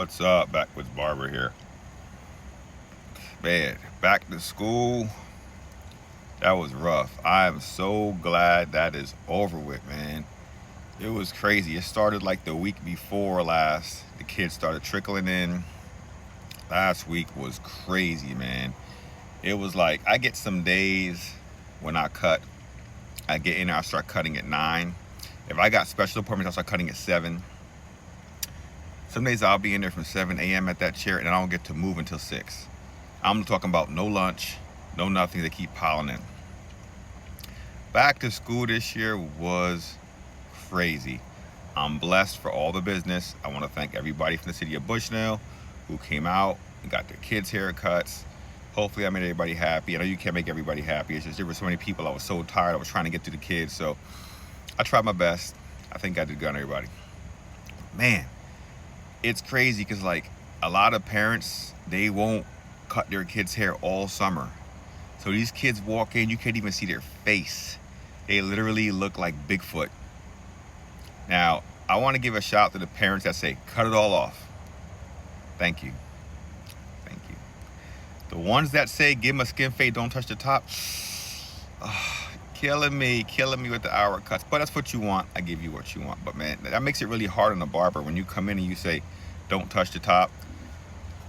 What's up? Backwoods Barber here. Man, back to school. That was rough. I am so glad that is over with, man. It was crazy. It started like the week before last. The kids started trickling in. Last week was crazy, man. It was like I get some days when I cut. I get in there, I start cutting at 9. If I got special appointments, I'll start cutting at 7. Some days I'll be in there from 7 a.m. at that chair and I don't get to move until 6. I'm talking about no lunch, no nothing. They keep piling in. Back to school this year was crazy. I'm blessed for all the business. I want to thank everybody from the city of Bushnell who came out and got their kids' haircuts. Hopefully I made everybody happy. I know you can't make everybody happy. It's just there were so many people. I was so tired. I was trying to get to the kids. So I tried my best. I think I did good on everybody. Man, it's crazy because like a lot of parents, they won't cut their kids' hair all summer. So these kids walk in, you can't even see their face. They literally look like Bigfoot. Now, I want to give a shout out to the parents that say, cut it all off. Thank you. Thank you. The ones that say, give them a skin fade, don't touch the top. Killing me with the hour cuts. But that's what you want. I give you what you want. But man, that makes it really hard on the barber when you come in and you say, don't touch the top.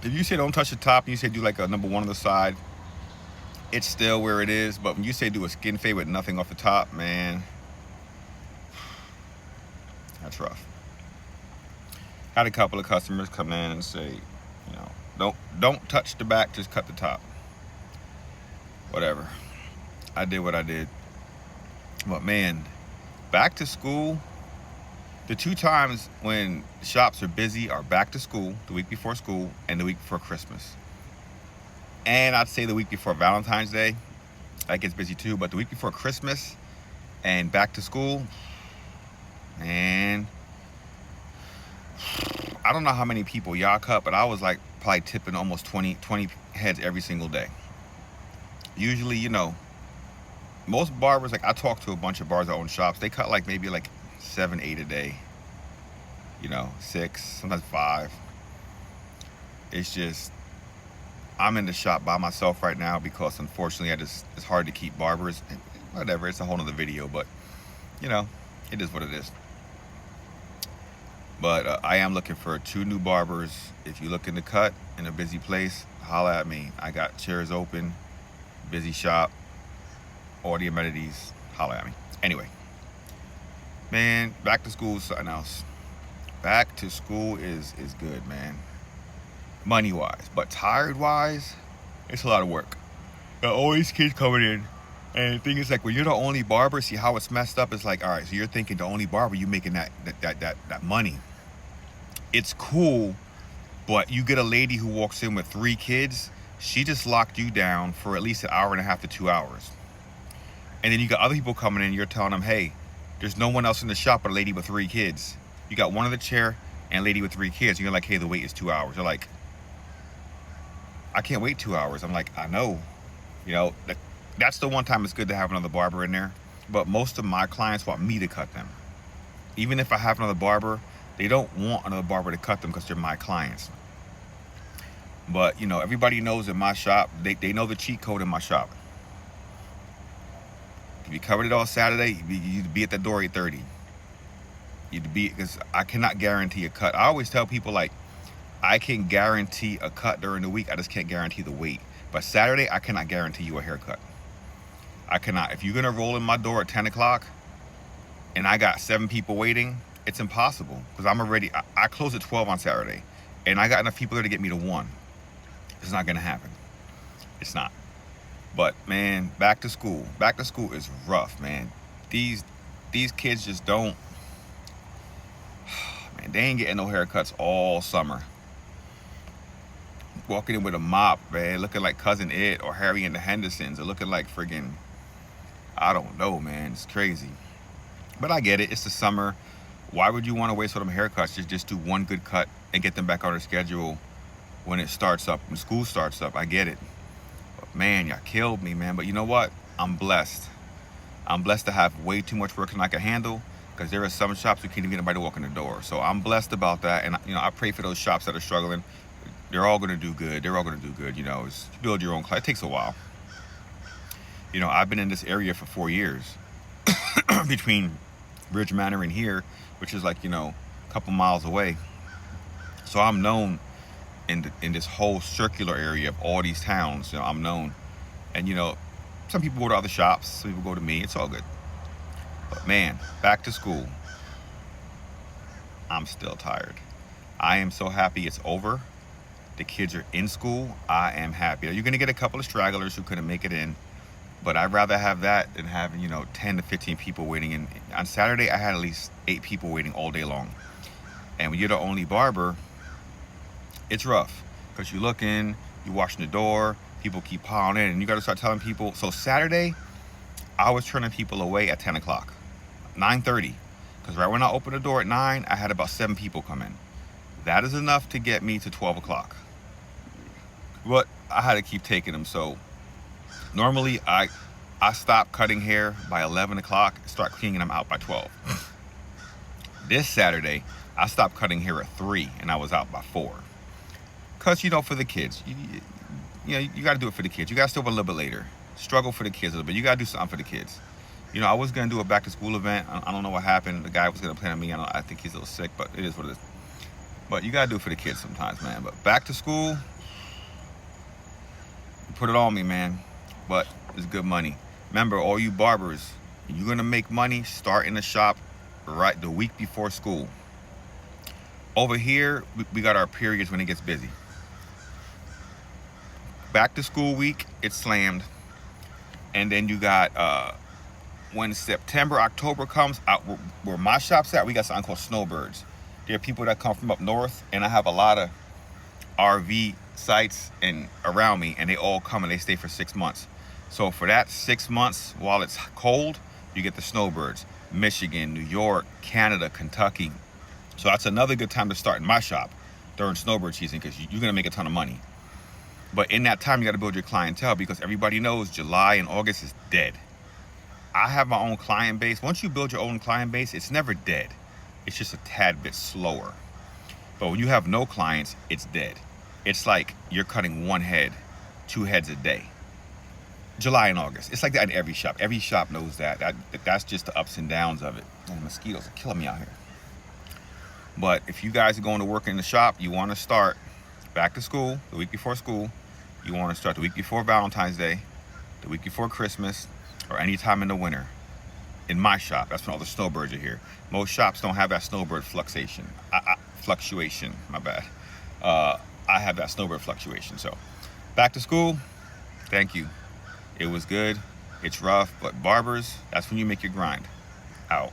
If you say don't touch the top and you say do like a number one on the side, it's still where it is. But when you say do a skin fade with nothing off the top, man, that's rough. Had a couple of customers come in and say, don't touch the back, just cut the top. Whatever. I did what I did. But man, back to school, the two times when shops are busy are back to school, the week before school, and the week before Christmas. And I'd say the week before Valentine's Day, that gets busy too. But the week before Christmas and back to school, man, I don't know how many people y'all cut, but I was like probably tipping almost 20 heads every single day. Usually, most barbers, like I talk to a bunch of barbers that own shops, they cut like maybe like 7, 8 a day. 6, sometimes 5. It's just, I'm in the shop by myself right now because unfortunately it's hard to keep barbers. And whatever, it's a whole nother video, but it is what it is. But I am looking for 2 new barbers. If you're looking to cut in a busy place, holla at me. I got chairs open, busy shop, all the amenities, holla at me. Anyway, man, back to school is something else. Back to school is good, man. Money-wise. But tired-wise, it's a lot of work. There are always kids coming in. And the thing is, like, when you're the only barber, see how it's messed up? It's like, all right, so you're thinking the only barber, you making that money. It's cool, but you get a lady who walks in with 3 kids, she just locked you down for at least an hour and a half to 2 hours. And then you got other people coming in, you're telling them, hey, there's no one else in the shop but a lady with 3 kids. You got one in the chair and a lady with 3 kids. And you're like, hey, the wait is 2 hours. They're like, I can't wait 2 hours. I'm like, I know. That's the one time it's good to have another barber in there. But most of my clients want me to cut them. Even if I have another barber, they don't want another barber to cut them because they're my clients. But, everybody knows in my shop, they know the cheat code in my shop. If you covered it all Saturday, you'd be at the door 8:30. You'd be, because I cannot guarantee a cut. I always tell people, like, I can guarantee a cut during the week. I just can't guarantee the wait. But Saturday, I cannot guarantee you a haircut. I cannot. If you're going to roll in my door at 10 o'clock and I got 7 people waiting, it's impossible because I close at 12 on Saturday and I got enough people there to get me to 1. It's not going to happen. It's not. But man, back to school is rough, man. These kids just don't, man, they ain't getting no haircuts all summer. Walking in with a mop, man, looking like Cousin Ed or Harry and the Hendersons, or looking like friggin', I don't know, man. It's crazy. But I get it. It's the summer. Why would you want to waste all them haircuts? Just do one good cut and get them back on their schedule when it starts up, when school starts up. I get it. But man, y'all killed me, man. But you know what? I'm blessed. I'm blessed to have way too much work than I can handle. because there are some shops who can't even get anybody to walk in the door. So I'm blessed about that, and I pray for those shops that are struggling. They're all going to do good. They're all going to do good. It's build your own client. It takes a while. I've been in this area for 4 years between Ridge Manor and here, which is like a couple miles away. So I'm known in this whole circular area of all these towns. I'm known, and some people go to other shops, some people go to me. It's all good. But man, back to school. I'm still tired. I am so happy it's over. The kids are in school. I am happy. You're gonna get a couple of stragglers who couldn't make it in, but I'd rather have that than having 10 to 15 people waiting. And on Saturday, I had at least 8 people waiting all day long. And when you're the only barber, it's rough because you look in, you washing the door, people keep piling in, and you got to start telling people. So Saturday, I was turning people away at 10 o'clock, 9:30, because right when I opened the door at 9, I had about 7 people come in. That is enough to get me to 12 o'clock. But I had to keep taking them. So normally I stop cutting hair by 11 o'clock, start cleaning them out by 12. This Saturday, I stopped cutting hair at 3 and I was out by 4. Because, for the kids, you got to do it for the kids. You got to stay up a little bit later. Struggle for the kids a little bit. You got to do something for the kids. I was going to do a back to school event. I don't know what happened. The guy was going to plan on me. I think he's a little sick, but it is what it is. But you got to do it for the kids sometimes, man. But back to school, put it on me, man. But it's good money. Remember, all you barbers, you're going to make money, start in the shop right the week before school. Over here, we got our periods when it gets busy. Back to school week, it's slammed. And then you got, when September, October comes, out where my shop's at, we got something called snowbirds. There are people that come from up north, and I have a lot of RV sites and around me, and they all come and they stay for 6 months. So for that 6 months, while it's cold, you get the snowbirds. Michigan, New York, Canada, Kentucky. So that's another good time to start in my shop during snowbird season, because you're going to make a ton of money. But in that time, you got to build your clientele, because everybody knows July and August is dead. I have my own client base. Once you build your own client base, it's never dead. It's just a tad bit slower. But when you have no clients, it's dead. It's like you're cutting 1 head, 2 heads a day. July and August. It's like that in every shop. Every shop knows that. That's just the ups and downs of it. And the mosquitoes are killing me out here. But if you guys are going to work in the shop, you want to start back to school, the week before school. You want to start the week before Valentine's Day, the week before Christmas, or any time in the winter. In my shop, that's when all the snowbirds are here. Most shops don't have that snowbird fluctuation. My bad. I have that snowbird fluctuation. So, back to school, thank you. It was good. It's rough, but barbers, that's when you make your grind. Out.